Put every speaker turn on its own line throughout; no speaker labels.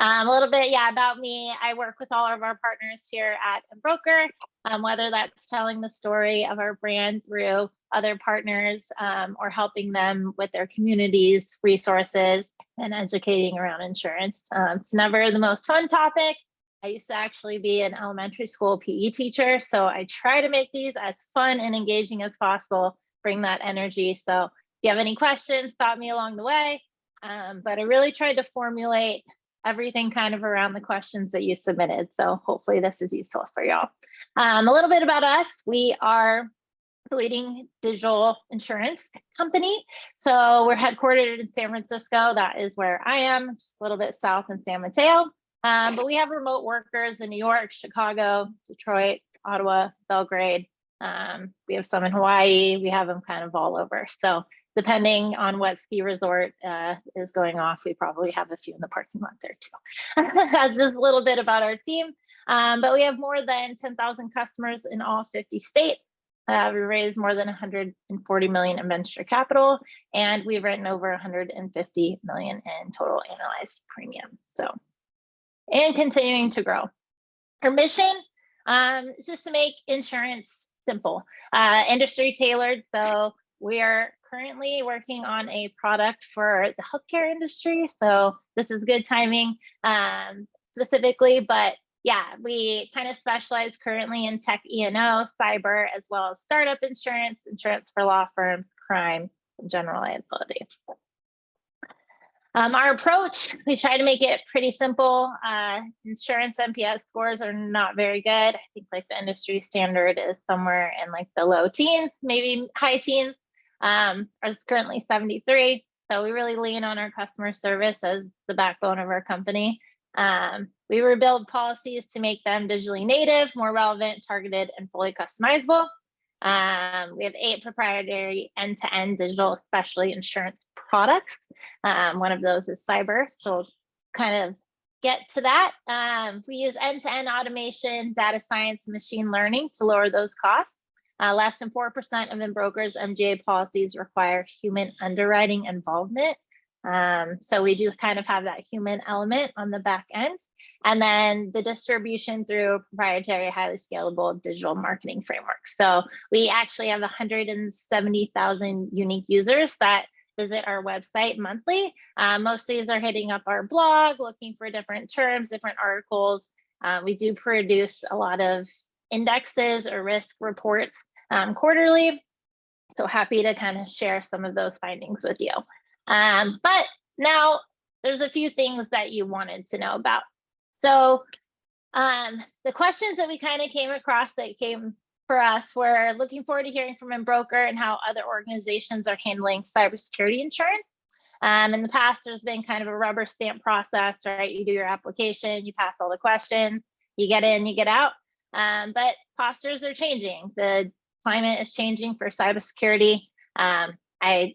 A little bit, yeah, about me. I work with all of our partners here at Embroker, whether that's telling the story of our brand through other partners or helping them with their communities, resources, and educating around insurance. It's never the most fun topic. I used to actually be an elementary school PE teacher, so I try to make these as fun and engaging as possible, bring that energy. So if you have any questions, stop me along the way. But I really tried to formulate everything kind of around the questions that you submitted. So hopefully this is useful for y'all. A little bit about us. We are the leading digital insurance company. So we're headquartered in San Francisco. That is where I am, just a little bit south in San Mateo. But we have remote workers in New York, Chicago, Detroit, Ottawa, Belgrade. We have some in Hawaii. We have them kind of all over. So depending on what ski resort is going off, we probably have a few in the parking lot there too. That's just a little bit about our team. But we have more than 10,000 customers in all 50 states. We raised more than 140 million in venture capital, and we've written over 150 million in total annualized premiums. So, and continuing to grow. Our mission is just to make insurance simple, industry tailored. So we are currently working on a product for the healthcare industry. So this is good timing specifically, but yeah, we kind of specialize currently in tech E&O, cyber, as well as startup insurance, insurance for law firms, crime, and general liability. Our approach, we try to make it pretty simple. Insurance NPS scores are not very good. I think like the industry standard is somewhere in like the low teens, maybe high teens. Ours is currently 73. So we really lean on our customer service as the backbone of our company. We rebuild policies to make them digitally native, more relevant, targeted, and fully customizable. We have 8 proprietary end-to-end digital, especially insurance products. One of those is cyber, so kind of get to that. We use end-to-end automation, data science, and machine learning to lower those costs. Less than 4% of Embroker's MGA policies require human underwriting involvement. So we do kind of have that human element on the back end. And then the distribution through proprietary, highly scalable digital marketing framework. So we actually have 170,000 unique users that visit our website monthly. Most of these are hitting up our blog, looking for different terms, different articles. We do produce a lot of indexes or risk reports quarterly. So happy to kind of share some of those findings with you. But now there's a few things that you wanted to know about. So the questions that we kind of came across that came for us were looking forward to hearing from Embroker and how other organizations are handling cybersecurity insurance. In the past, there's been kind of a rubber stamp process, right? You do your application, you pass all the questions, you get in, you get out. But postures are changing. The climate is changing for cybersecurity. I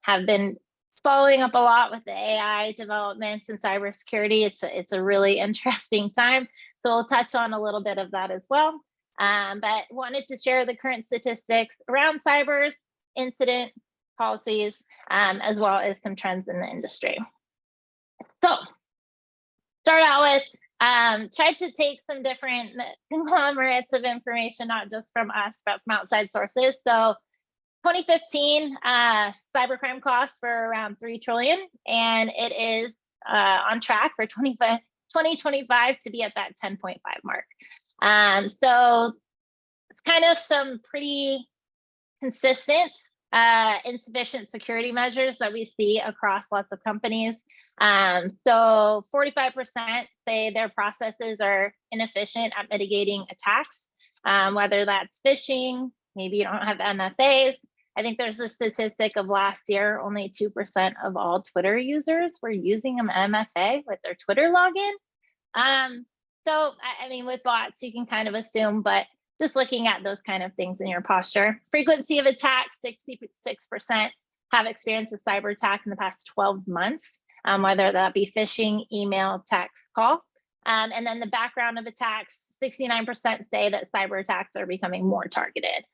have been following up a lot with the AI developments in cybersecurity. It's a really interesting time. So we'll touch on a little bit of that as well. But wanted to share the current statistics around cybers, incident policies, as well as some trends in the industry. So start out with, tried to take some different conglomerates of information, not just from us, but from outside sources. So 2015, cybercrime costs were around $3 trillion, and it is on track for 2025 to be at that 10.5 mark. So it's kind of some pretty consistent insufficient security measures that we see across lots of companies. So 45% say their processes are inefficient at mitigating attacks, whether that's phishing, maybe you don't have MFAs. I think there's a statistic of last year, only 2% of all Twitter users were using an MFA with their Twitter login. So, I mean, with bots, you can kind of assume, but just looking at those kind of things in your posture. Frequency of attacks, 66% have experienced a cyber attack in the past 12 months, whether that be phishing, email, text, call. And then the background of attacks, 69% say that cyber attacks are becoming more targeted.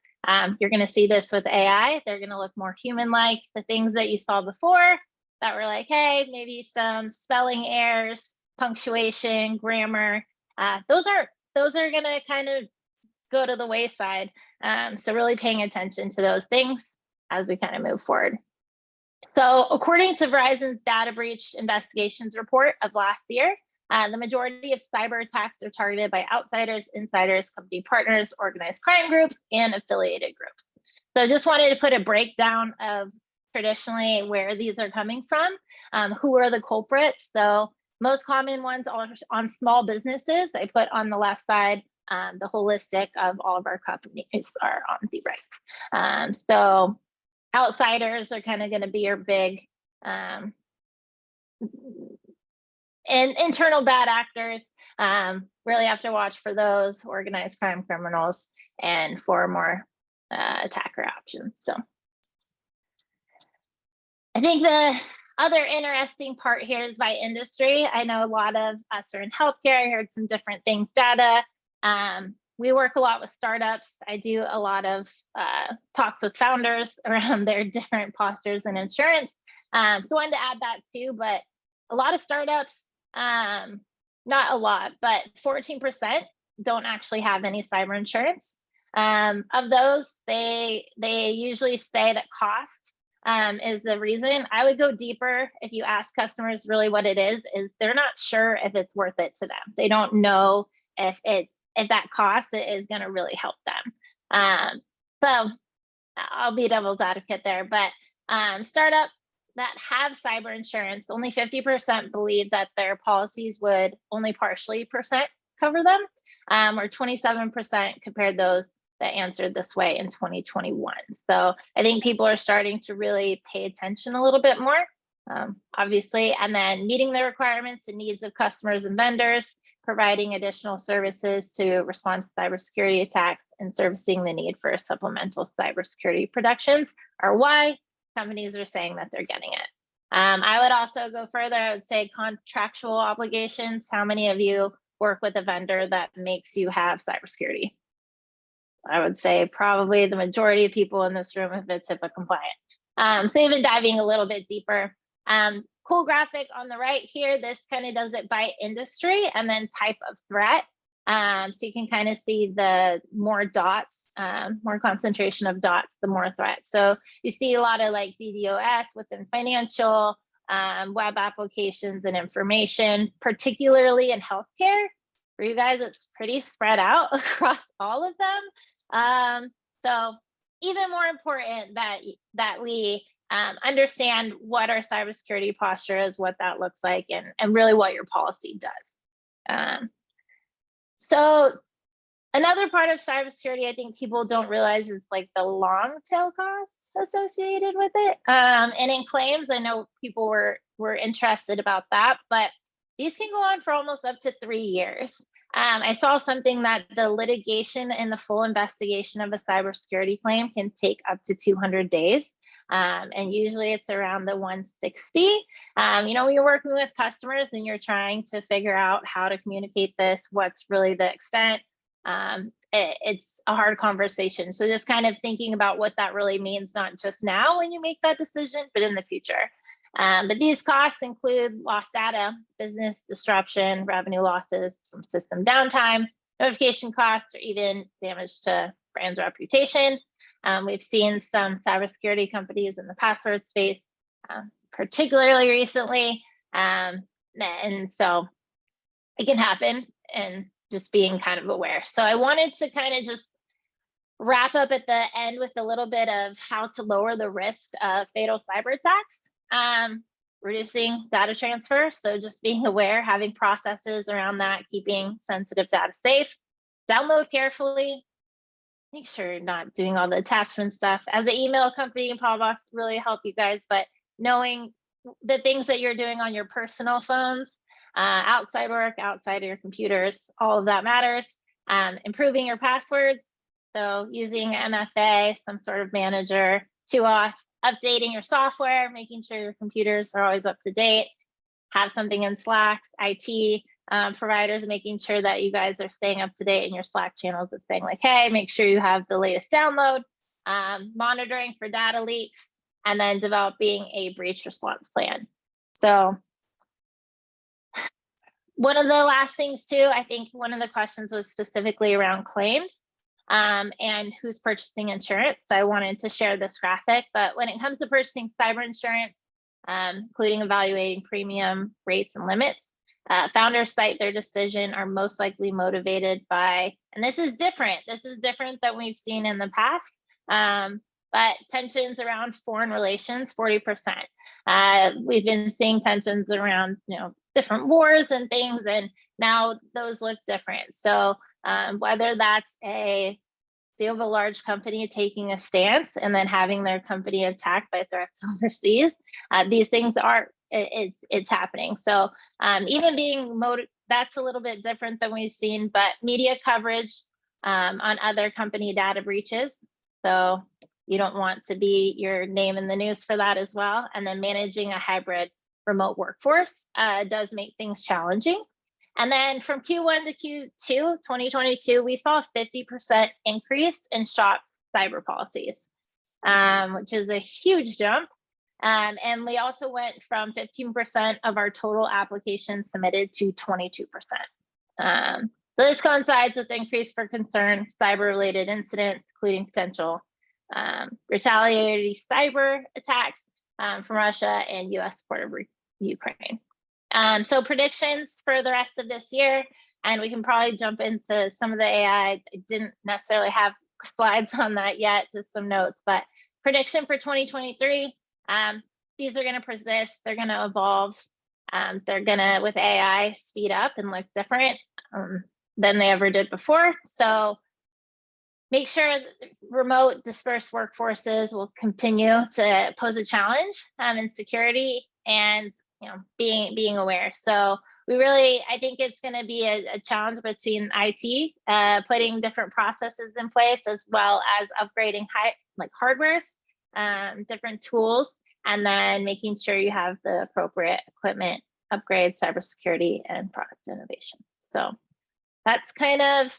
You're going to see this with AI. They're going to look more human-like. The things that you saw before that were like, hey, maybe some spelling errors, punctuation, grammar, those are going to kind of go to the wayside. So really paying attention to those things as we kind of move forward. So according to Verizon's data breach investigations report of last year, the majority of cyber attacks are targeted by outsiders, insiders, company partners, organized crime groups, and affiliated groups. So just wanted to put a breakdown of traditionally where these are coming from, who are the culprits. So most common ones are on small businesses. I put on the left side the holistic of all of our companies are on the right. So outsiders are kind of going to be your big and internal bad actors. Really have to watch for those organized crime criminals and for more attacker options. So I think the other interesting part here is by industry. I know a lot of us are in healthcare. I heard some different things, data. We work a lot with startups. I do a lot of talks with founders around their different postures in insurance. So I wanted to add that too, but a lot of startups, not a lot, but 14% don't actually have any cyber insurance. Of those, they usually say that cost is the reason. I would go deeper. If you ask customers really what it is they're not sure if it's worth it to them. They don't know if that cost is going to really help them. So I'll be devil's advocate there, but startups that have cyber insurance, only 50% believe that their policies would only partially cover them, or 27% compared those that answered this way in 2021. So I think people are starting to really pay attention a little bit more, obviously, and then meeting the requirements and needs of customers and vendors, providing additional services to respond to cybersecurity attacks, and servicing the need for supplemental cybersecurity protections are why companies are saying that they're getting it. I would also go further. I would say contractual obligations. How many of you work with a vendor that makes you have cybersecurity? I would say probably the majority of people in this room if it's HIPAA compliant. So even diving a little bit deeper. Cool graphic on the right here. This kind of does it by industry and then type of threat. So you can kind of see the more dots, more concentration of dots, the more threat. So you see a lot of like DDoS within financial, web applications and information, particularly in healthcare. For you guys, it's pretty spread out across all of them. So even more important that we understand what our cybersecurity posture is, what that looks like, and really what your policy does. So another part of cybersecurity I think people don't realize is like the long tail costs associated with it. And in claims, I know people were interested about that, but these can go on for almost up to 3 years. I saw something that the litigation and the full investigation of a cybersecurity claim can take up to 200 days. And usually it's around the 160. When you're working with customers and you're trying to figure out how to communicate this, what's really the extent, it's a hard conversation. So just kind of thinking about what that really means, not just now when you make that decision, but in the future. But these costs include lost data, business disruption, revenue losses from system downtime, notification costs, or even damage to brand's reputation. We've seen some cybersecurity companies in the password space, particularly recently. And so it can happen, and just being kind of aware. So I wanted to kind of just wrap up at the end with a little bit of how to lower the risk of fatal cyber attacks. Reducing data transfer. So just being aware, having processes around that, keeping sensitive data safe, download carefully, make sure you're not doing all the attachment stuff. As an email company, Paubox really help you guys, but knowing the things that you're doing on your personal phones, outside work, outside of your computers, all of that matters. Improving your passwords. So using MFA, some sort of manager, 2auth, updating your software, making sure your computers are always up to date, have something in Slack, IT providers, making sure that you guys are staying up to date in your Slack channels of saying like, hey, make sure you have the latest download, monitoring for data leaks, and then developing a breach response plan. So One of the last things too, I think one of the questions was specifically around claims and who's purchasing insurance. So I wanted to share this graphic, but when it comes to purchasing cyber insurance, including evaluating premium rates and limits, founders cite their decision are most likely motivated by, and this is different than we've seen in the past, but tensions around foreign relations, 40%. We've been seeing tensions around, different wars and things, and now those look different. So whether that's a CEO of a large company taking a stance and then having their company attacked by threats overseas, these things it's happening. So even being that's a little bit different than we've seen, but media coverage on other company data breaches. So you don't want to be your name in the news for that as well. And then managing a hybrid remote workforce does make things challenging. And then from Q1 to Q2 2022, we saw a 50% increase in shop cyber policies, which is a huge jump. And we also went from 15% of our total applications submitted to 22%. So this coincides with the increase for concern cyber-related incidents, including potential retaliatory cyber attacks from Russia and US support of Ukraine. So predictions for the rest of this year, and we can probably jump into some of the AI. I didn't necessarily have slides on that yet, just some notes, but prediction for 2023, these are going to persist, they're going to evolve, they're going to, with AI, speed up and look different than they ever did before. So make sure that remote dispersed workforces will continue to pose a challenge in security and being aware. So I think it's going to be a challenge between IT, putting different processes in place, as well as upgrading hardwares, different tools, and then making sure you have the appropriate equipment, upgrade, cybersecurity, and product innovation. So that's kind of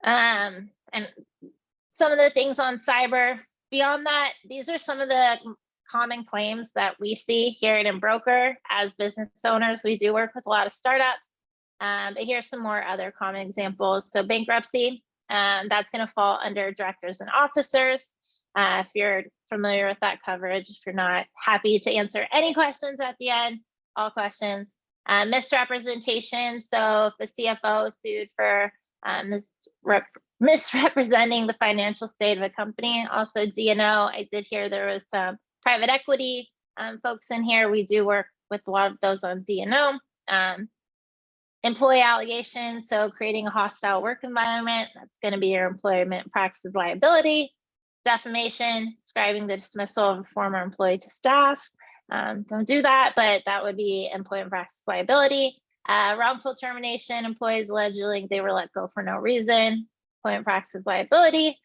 and some of the things on cyber. Beyond that, these are some of the common claims that we see here at Embroker. As business owners, we do work with a lot of startups, but here's some more other common examples. So bankruptcy, that's going to fall under directors and officers. If you're familiar with that coverage, if you're not, happy to answer any questions at the end, all questions. Misrepresentation, so if the CFO is sued for misrepresenting the financial state of a company. Also D&O, I did hear there was some private equity folks in here. We do work with a lot of those on D&O. Employee allegations, so creating a hostile work environment, that's going to be your employment practices liability. Defamation, describing the dismissal of a former employee to staff. Don't do that, but that would be employment practice liability. Wrongful termination, employees allegedly they were let go for no reason. Employment practices liability.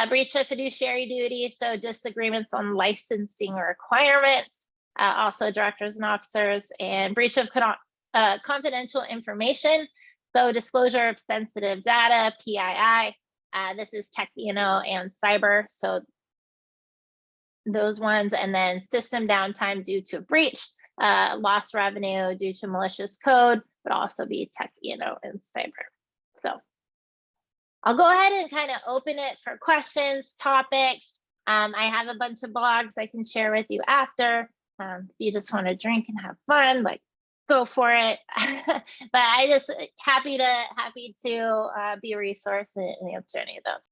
Breach of fiduciary duty, so disagreements on licensing requirements. Also directors and officers, and breach of confidential information, so disclosure of sensitive data, PII. This is tech, and cyber, so those ones. And then system downtime due to a breach, lost revenue due to malicious code, would also be tech, and cyber. So I'll go ahead and kind of open it for questions, topics. I have a bunch of blogs I can share with you after. If you just want to drink and have fun, go for it. But I just happy to be a resource and answer any of those.